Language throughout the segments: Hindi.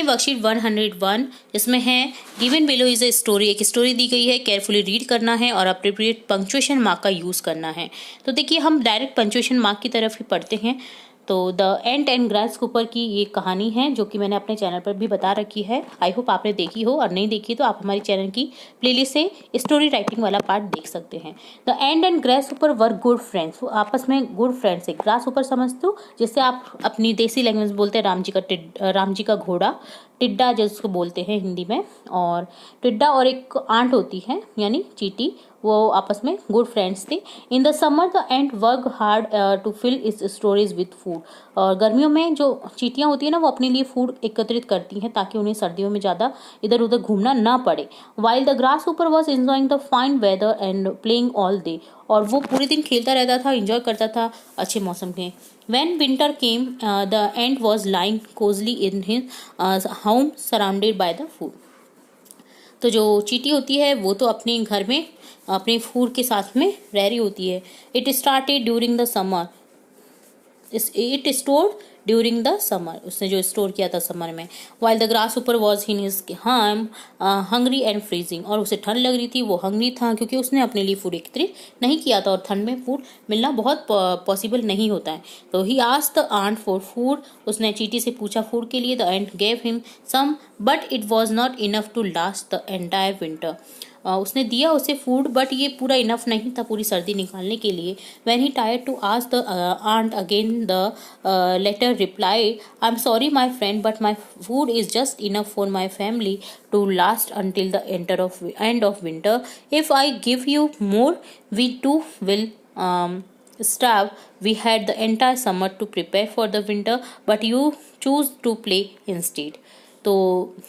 वर्कशीट 101 जिसमें है given below is a story, एक स्टोरी दी गई है, केयरफुली रीड करना है और अप्रोप्रिएट पंक्चुएशन मार्क का यूज़ करना है। तो देखिए हम डायरेक्ट पंक्चुएशन मार्क की तरफ ही पढ़ते हैं। तो the ant and grasshopper की ये कहानी है जो कि मैंने अपने चैनल पर भी बता रखी है। आई होप आपने देखी हो, और नहीं देखी तो आप हमारी चैनल की प्लेलिस्ट से स्टोरी राइटिंग वाला पार्ट देख सकते हैं। The ant and grasshopper were good friends, वो आपस में गुड फ्रेंड्स है। ग्रास कुपर समझते हो, जिससे आप अपनी देसी लैंग्वेज बोलते हैं राम जी का घोड़ा, टिड्डा जिसको बोलते हैं हिंदी में। और टिड्डा और एक आंट होती है यानी चींटी, वो आपस में गुड फ्रेंड्स थे। In the summer the ant work hard to fill its storage with food, और गर्मियों में जो चींटियां होती है ना वो अपने लिए फूड एकत्रित करती हैं ताकि उन्हें सर्दियों में ज़्यादा इधर उधर घूमना ना पड़े। While the grasshopper was enjoying the fine weather and playing all day, और वो पूरे दिन खेलता रहता था, इंजॉय करता था अच्छे मौसम में। When winter came, the ant was lying cozily in his home surrounded by the food. तो जो चींटी होती है वो तो अपने घर में अपने फूड के साथ में रह रही होती है। It started during the summer. It stored during the summer. उसने जो स्टोर किया था समर में। While the grasshopper was in his home, hungry and freezing. और उसे ठंड लग रही थी, वो हंग्री था क्योंकि उसने अपने लिए फूड एकत्रित नहीं किया था, और ठंड में फूड मिलना बहुत पॉसिबल नहीं होता है। तो he asked the ant for food. उसने चींटी से पूछा फूड के लिए। The ant gave him some, but it was not enough to last the entire winter. उसने दिया उसे फूड, बट ये पूरा इनफ नहीं था पूरी सर्दी निकालने के लिए। When he tried to ask the aunt again, the latter replied, "I'm sorry, my friend, but my food is just enough for my family to last until the end of winter. If I give you more, we too will starve. We had the entire summer to prepare for the winter, but you choose to play instead." तो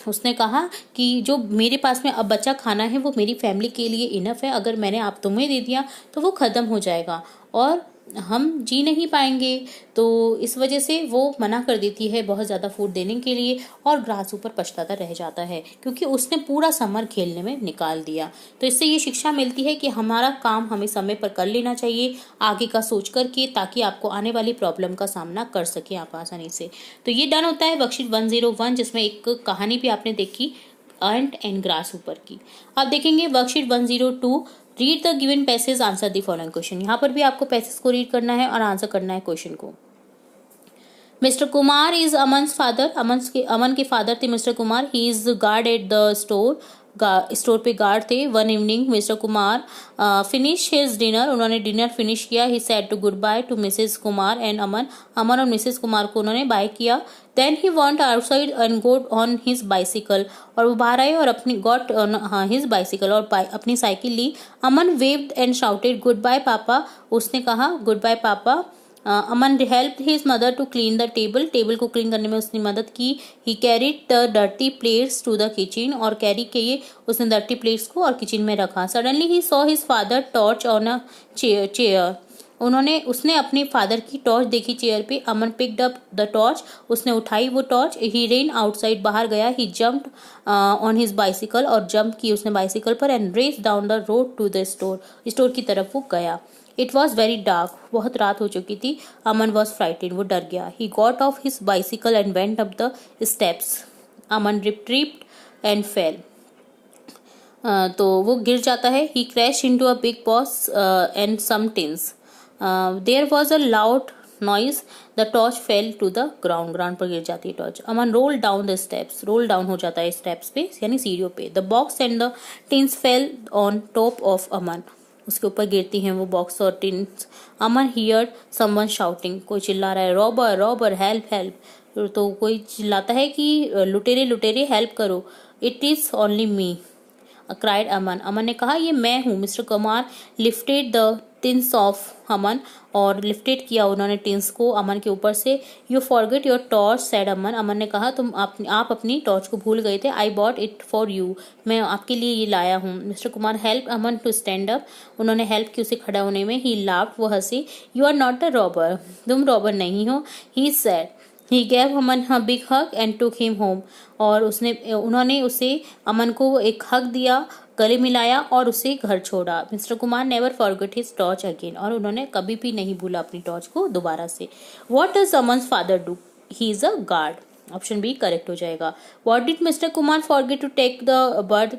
उसने कहा कि जो मेरे पास में अब बचा खाना है वो मेरी फैमिली के लिए इनफ है, अगर मैंने आप तुम्हें दे दिया तो वो ख़त्म हो जाएगा और हम जी नहीं पाएंगे। तो इस वजह से वो मना कर देती है बहुत ज़्यादा फूड देने के लिए, और ग्रास ऊपर पछताता रह जाता है क्योंकि उसने पूरा समर खेलने में निकाल दिया। तो इससे ये शिक्षा मिलती है कि हमारा काम हमें समय पर कर लेना चाहिए, आगे का सोच करके, ताकि आपको आने वाली प्रॉब्लम का सामना कर सकें आप आसानी से। तो ये डन होता है वर्कशीट 101 जिसमें एक कहानी भी आपने देखी एंट एंड ग्रास ऊपर की। अब देखेंगे worksheet 102, read the given passage, answer the following question. यहाँ पर भी आपको पैसेज को रीड करना है और आंसर करना है क्वेश्चन को। Mister Kumar is Aman's father, Aman के फादर थे mister Kumar. He is guard at the store पे गार्ड थे। One evening mister Kumar finish his dinner, उन्होंने डिनर फिनिश किया। He said to goodbye to Mrs Kumar and Aman और मिसेज कुमार को उन्होंने बाय किया। Then he went outside and got on his bicycle, और वो बाहर आए और अपनी गॉट ऑन हिज बाइसिकल और अपनी साइकिल ली। Aman waved and shouted goodbye papa, उसने कहा goodbye papa. Aman helped his mother to clean the table को क्लीन करने में उसने मदद की। He carried the dirty plates to the kitchen, और कैरी किए उसने डर्टी प्लेट्स को और किचन में रखा। Suddenly he saw his father torch on a chair, उसने अपने फादर की टॉर्च देखी चेयर पे। अमन पिक्ड अप द टॉर्च, उसने उठाई वो टॉर्च। ही रेन आउटसाइड, बाहर गया। He jumped on his bicycle, और जंप की उसने बाइसिकल पर। And race down the road to the store की तरफ वो गया। इट वॉज वेरी डार्क, बहुत रात हो चुकी थी। अमन वॉज फ्राइटेड, वो डर गया। He got off his bicycle and went up the steps. Aman tripped and fell, तो वो गिर जाता है। He crash into a big box and some tins. There was a loud noise, the torch fell to the ground पर गिर जाती है torch. Aman roll down the steps, roll down हो जाता है स्टेप्स पे यानी सीढ़ियों पे। The box and the tins fell on top of अमन, उसके ऊपर गिरती हैं वो बॉक्स और टिन्स। अमन हियर्ड समवन शाउटिंग, कोई चिल्ला रहा है रॉबर रॉबर हेल्प हेल्प, तो कोई चिल्लाता है कि लुटेरे लुटेरे हेल्प करो। It is only me cried Aman, Aman ने कहा ये मैं हूँ। Mister Kumar lifted the tins off Aman, और लिफ्टेड किया उन्होंने टिन्स को अमन के ऊपर से। You forget your torch said Aman, Aman ने कहा तुम आप अपनी टॉर्च को भूल गए थे। I bought it for you, मैं आपके लिए ये लाया हूँ। Mister Kumar help Aman to stand up, उन्होंने हेल्प की उसे खड़ा होने में। ही लाफ्ड, वो हंसी। You are not a robber, तुम रॉबर नहीं हो। He said, he gave Aman a big hug and took him home, और उन्होंने उसे अमन को एक हग दिया, गले मिलाया और उसे घर छोड़ा। Mister Kumar never forget his torch again, और उन्होंने कभी भी नहीं भूला अपनी टॉर्च को दोबारा से। What does Aman's father do? He is a guard, option B correct हो जाएगा। What did mister Kumar forget to take the bird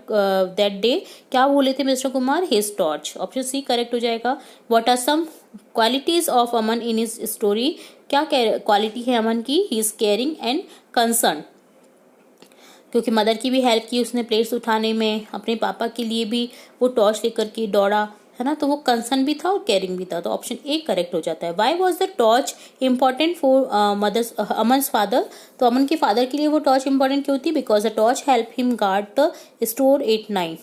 that day, क्या भूले थे mister Kumar, his torch, option C correct हो जाएगा। What are some qualities of Aman in his story, क्या क्वालिटी है अमन की, he is caring and concern, क्योंकि मदर की भी हेल्प की उसने प्लेट्स उठाने में, अपने पापा के लिए भी वो टॉर्च लेकर के दौड़ा, है ना, तो वो कंसर्न भी था और केयरिंग भी था, तो ऑप्शन ए करेक्ट हो जाता है। Why was the torch important for mothers Aman father, तो अमन के फादर के लिए वो टॉर्च इंपॉर्टेंट क्यों थी, because the torch help him guard the store at night,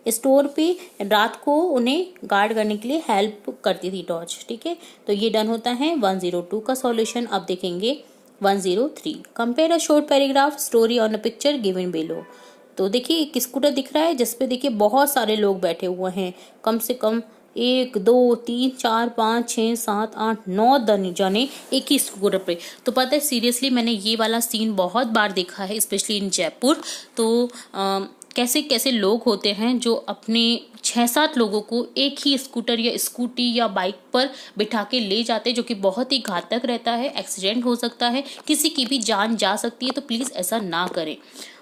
store पे रात को उन्हें गार्ड करने के लिए हेल्प करती थी टॉर्च, ठीक है। तो ये डन होता है 102 का सॉल्यूशन। अब देखेंगे 103, compare a short paragraph story on a picture given below. तो देखिए एक स्कूटर दिख रहा है जिसपे देखिए बहुत सारे लोग बैठे हुए हैं, कम से कम 1 2 3 4 5 6 7 8 9 जने एक ही स्कूटर पे। तो पता है सीरियसली मैंने ये वाला सीन बहुत बार देखा है, स्पेशली इन जयपुर। तो कैसे कैसे लोग होते हैं जो अपने 6-7 लोगों को एक ही स्कूटर या स्कूटी या बाइक पर बिठा के ले जाते हैं, जो कि बहुत ही घातक रहता है, एक्सीडेंट हो सकता है, किसी की भी जान जा सकती है। तो प्लीज़ ऐसा ना करें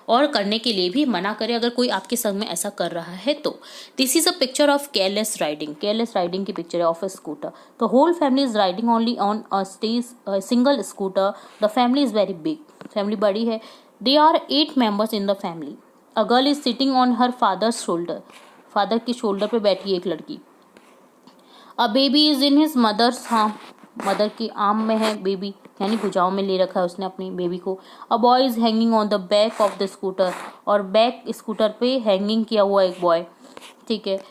और करने के लिए भी मना करें अगर कोई आपके संग में ऐसा कर रहा है तो। This is a picture of careless riding, careless riding की पिक्चर है of a scooter. The whole family is riding only on a single scooter, the family is very big, family बड़ी है। They are 8 members in the family. A girl is sitting on her father's shoulder, father के शोल्डर पे बैठी है एक लड़की। A baby is in his mother's arm, mother की आर्म में है बेबी, यानी भुजाओं में ले रखा है उसने अपनी बेबी को। A boy is hanging on the back of the scooter, और बैक स्कूटर पे हैंगिंग किया हुआ एक बॉय, ठीक है।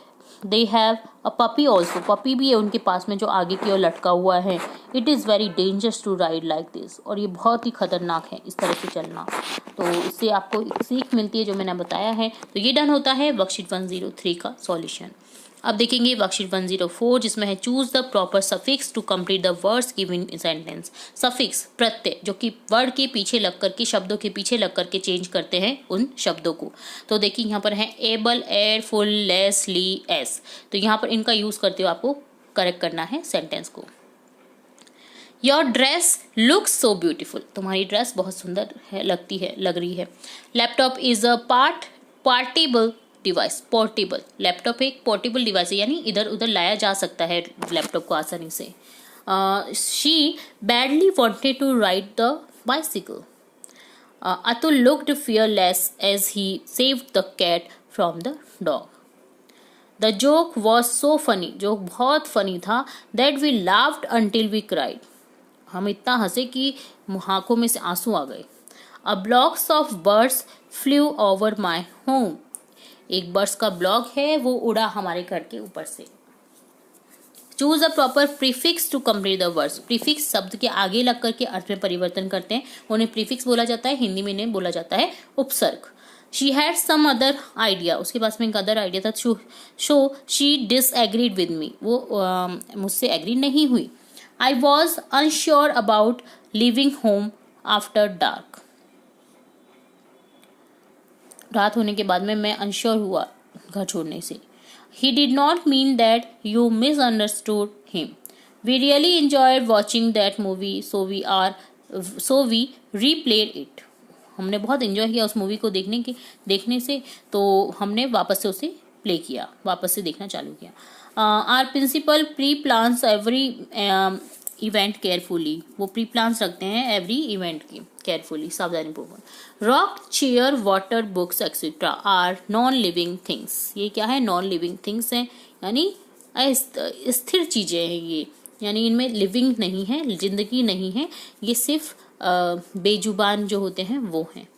They have a puppy also, puppy भी है उनके पास में जो आगे की ओर लटका हुआ है। It is very dangerous to ride like this, और ये बहुत ही खतरनाक है इस तरह से चलना। तो इससे आपको एक सीख मिलती है जो मैंने बताया है। तो ये डन होता है वर्कशीट 103 का सॉल्यूशन। अब देखेंगे वर्कशीट 104 जिसमें है choose the proper suffix to complete the words given in sentence. Suffix प्रत्यय जो कि वर्ड के पीछे लग करके, शब्दों के पीछे लग करके चेंज करते हैं उन शब्दों को। तो देखिए यहाँ पर है एबल, एयर, फुल, लेस, ली, एस। तो यहाँ पर इनका यूज करते हुए आपको करेक्ट करना है सेंटेंस को। Your dress looks so beautiful, तुम्हारी ड्रेस बहुत सुंदर है, लग रही है। Laptop is a portable device, portable, laptop एक पोर्टेबल डिवाइस है, यानी इधर उधर लाया जा सकता है लैपटॉप को आसानी से। She badly wanted to ride the bicycle. Atul looked fearless as he saved the cat from the dog. The joke was so funny, joke बहुत फनी था। That we laughed until we cried, हम इतना हंसे कि आंखों में से आंसू आ गए। A blocks of birds flew over my home, एक बर्ड्स का ब्लॉक है वो उड़ा हमारे घर के ऊपर से। Choose a proper prefix to complete the words, prefix शब्द के आगे लग करके अर्थ में परिवर्तन करते हैं, उन्हें प्रीफिक्स बोला जाता है, हिंदी में इन्हें बोला जाता है उपसर्ग। She had some other idea, उसके पास में एक अदर आइडिया था। So she disagreed with me, वो मुझसे एग्री नहीं हुई। I was unsure about leaving home after dark, रात होने के बाद में मैं अनश्योर हुआ घर छोड़ने से। He did not mean that you misunderstood him, we really enjoyed watching that movie so we replayed it, हमने बहुत एंजॉय किया उस मूवी को देखने से, तो हमने वापस से उसे प्ले किया, वापस से देखना चालू किया। Our principal preplans every event carefully, वो प्री प्लान्स रखते हैं एवरी इवेंट की केयरफुली, सावधानी पूर्वक। Rock, chair, water, books etcetera are non living things, ये क्या है, नॉन लिविंग थिंग्स हैं, यानी स्थिर चीजें हैं ये, यानी इनमें लिविंग नहीं है, जिंदगी नहीं है, ये सिर्फ बेजुबान जो होते हैं वो हैं,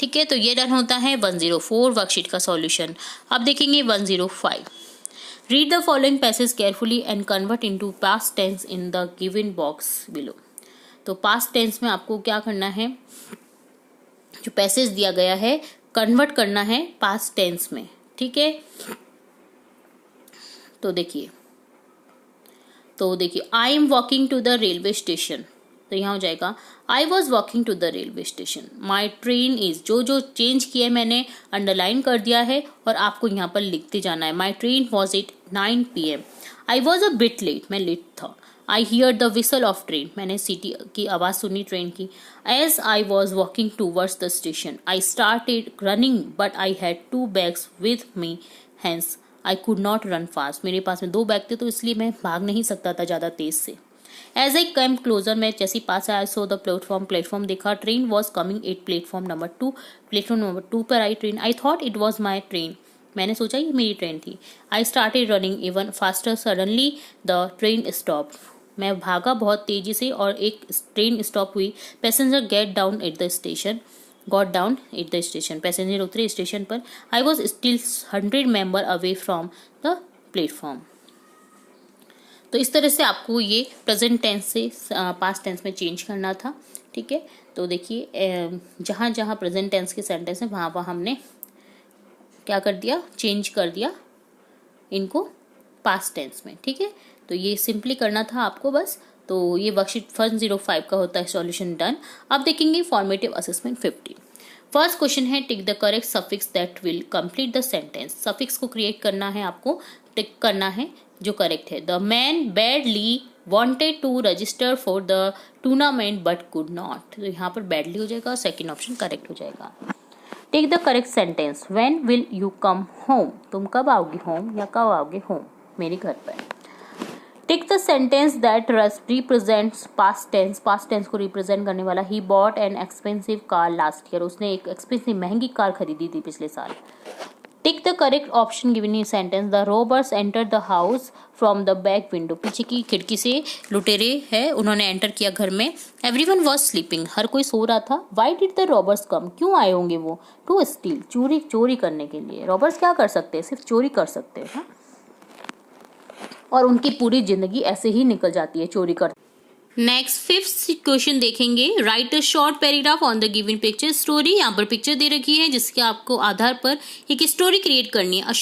ठीक है। तो ये डन होता है 104 वर्कशीट का सॉल्यूशन। अब देखेंगे 105। Read the following passage carefully and convert into past tense in the given box below. तो पास्ट टेंस में आपको क्या करना है, जो पैसेज दिया गया है कन्वर्ट करना है पास्ट टेंस में, ठीक है। तो देखिए I am walking to the railway station, तो यहाँ हो जाएगा I was walking to the railway station. My train is, जो चेंज किया है मैंने अंडरलाइन कर दिया है और आपको यहाँ पर लिखते जाना है। My train was it 9 PM। I was a bit late, मैं लेट था। I hear the whistle of train, मैंने सीटी की आवाज़ सुनी ट्रेन की. As I was walking towards the station I started running but I had 2 bags with me, hence I could not run fast. मेरे पास में 2 बैग थे तो इसलिए मैं भाग नहीं सकता था ज़्यादा तेज से. एज आई कम क्लोजर, मैं जैसे पास आया सो द प्लेटफॉर्म देखा. Train was coming at platform number 2. Platform number 2 पर आई train. I thought it was my train, मैंने सोचा ये मेरी ट्रेन थी. I started running even faster, suddenly the train stop. मैं भागा बहुत तेजी से और एक ट्रेन स्टॉप हुई. Passenger got down at the station, passenger उतरे स्टेशन पर. I was still 100 member away from the platform. तो इस तरह से आपको ये प्रेजेंट टेंस से पास्ट टेंस में चेंज करना था. ठीक है, तो देखिए जहाँ जहाँ प्रेजेंट टेंस के सेंटेंस है वहाँ वहाँ हमने क्या कर दिया, चेंज कर दिया इनको पास्ट टेंस में. ठीक है, तो ये सिंपली करना था आपको बस. तो ये वर्कशीट 105 का होता है सॉल्यूशन डन. अब देखेंगे फॉर्मेटिव असेसमेंट 50. फर्स्ट क्वेश्चन है tick the correct suffix that will complete the sentence. Suffix को क्रिएट करना है, आपको टिक करना है जो करेक्ट है. The man badly wanted to register for the tournament but could not. तो यहाँ पर बैडली हो जाएगा, सेकेंड ऑप्शन करेक्ट हो जाएगा. Take the correct sentence. When will you come home, तुम कब आओगे होम या कब आओगे होम, मेरे घर पर. Take the sentence that represents past tense. Past tense को रिप्रेजेंट करने वाला. He bought an expensive car last year, उसने एक एक्सपेंसिव महंगी कार खरीदी थी पिछले साल. Tick the correct option given in sentence. The robbers enter the house from the back window, पीछे की खिड़की से लुटेरे है उन्होंने एंटर किया घर में. एवरीवन वाज स्लीपिंग, हर कोई सो रहा था. व्हाई डिड द रॉबर्स कम, क्यों आए होंगे वो. टू स्टील, चोरी करने के लिए. रॉबर्स क्या कर सकते हैं, सिर्फ चोरी कर सकते हैं. और उनकी पूरी जिंदगी ऐसे ही निकल जाती है चोरी कर. नेक्स्ट 5th क्वेश्चन देखेंगे. Right a short paragraph on the given picture story. यहाँ पर पिक्चर दे रखी है जिसके आपको आधार पर एक स्टोरी क्रिएट करनी है. A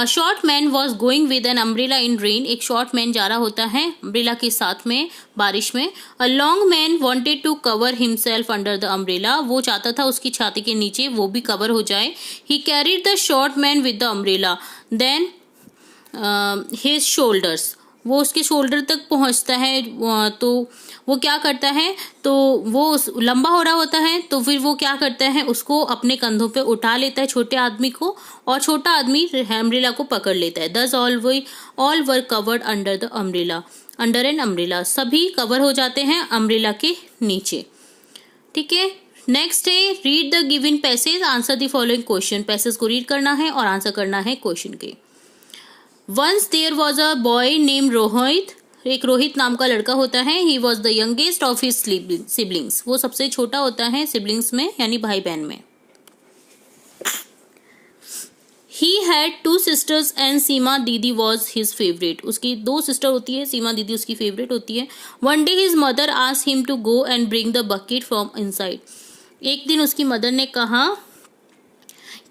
short man was going with an umbrella in rain. एक शॉर्ट मैन जा रहा होता है अम्ब्रेला के साथ में बारिश में. A long man wanted to cover himself under the umbrella. वो चाहता था उसकी छाती के नीचे वो भी कवर हो जाए. He carried the short man with the umbrella then his shoulders. वो उसके शोल्डर तक पहुंचता है तो वो क्या करता है, तो वो लंबा हो रहा होता है तो फिर वो क्या करता है, उसको अपने कंधों पे उठा लेता है छोटे आदमी को, और छोटा आदमी अम्ब्रेला को पकड़ लेता है. दस all were covered under the umbrella, under an umbrella. सभी कवर हो जाते हैं अम्ब्रेला के नीचे. ठीक है, नेक्स्ट है read the given passage, answer the following question. Passage को रीड करना है और आंसर करना है क्वेश्चन के. Once there was a boy named Rohit. एक रोहित नाम का लड़का होता है. He was the youngest of his siblings. वो सबसे छोटा होता है सिबलिंग्स में यानी भाई बहन में. He had 2 sisters and सीमा दीदी was his favorite. उसकी 2 सिस्टर होती है, सीमा दीदी उसकी फेवरेट होती है. One day his mother asked him to go and bring the bucket from inside. एक दिन उसकी मदर ने कहा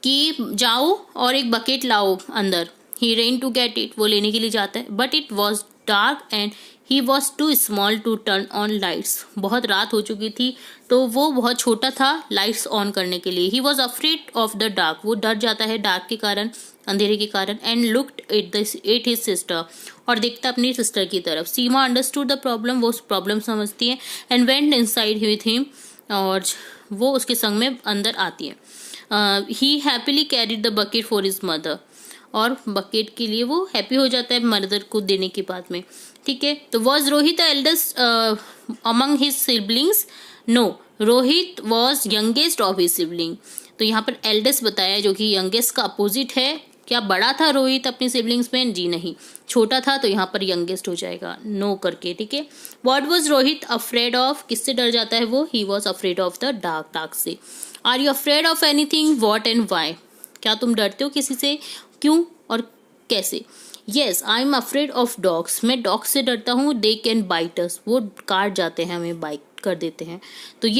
कि जाओ और एक बकेट लाओ अंदर. He ran to get it. वो लेने के लिए जाता है. But it was dark and he was too small to turn on lights. बहुत रात हो चुकी थी तो वो बहुत छोटा था लाइट्स ऑन करने के लिए. He was afraid of the dark. वो डर जाता है डार्क के कारण, अंधेरे के कारण. And looked at his sister. और देखता अपनी सिस्टर की तरफ. सीमा understood the problem. वो प्रॉब्लम समझती है. And went inside with him. और वो उसके संग में अंदर आती है. He happily carried the bucket for his mother. और बकेट के लिए वो हैप्पी हो जाता है मदर को देने के बाद में. ठीक है, तो was Rohit eldest among his siblings. No, Rohit was youngest of his sibling. तो यहाँ पर एल्डेस्ट बताया जो कि यंगेस्ट का अपोजिट है. क्या बड़ा था रोहित अपने सिबलिंग्स में? जी नहीं, छोटा था. तो यहाँ पर यंगेस्ट हो जाएगा नो करके. ठीक है, what was Rohit afraid of. किससे डर जाता है वो? He was afraid of the dark से. Are you afraid of anything, what and why. क्या तुम डरते हो किसी से, क्यों और कैसे. Yes I am afraid of dogs. मैं डॉग्स से डरता हूँ. They can bite us. वो काट जाते हैं, हमें बाइट कर देते हैं. तो ये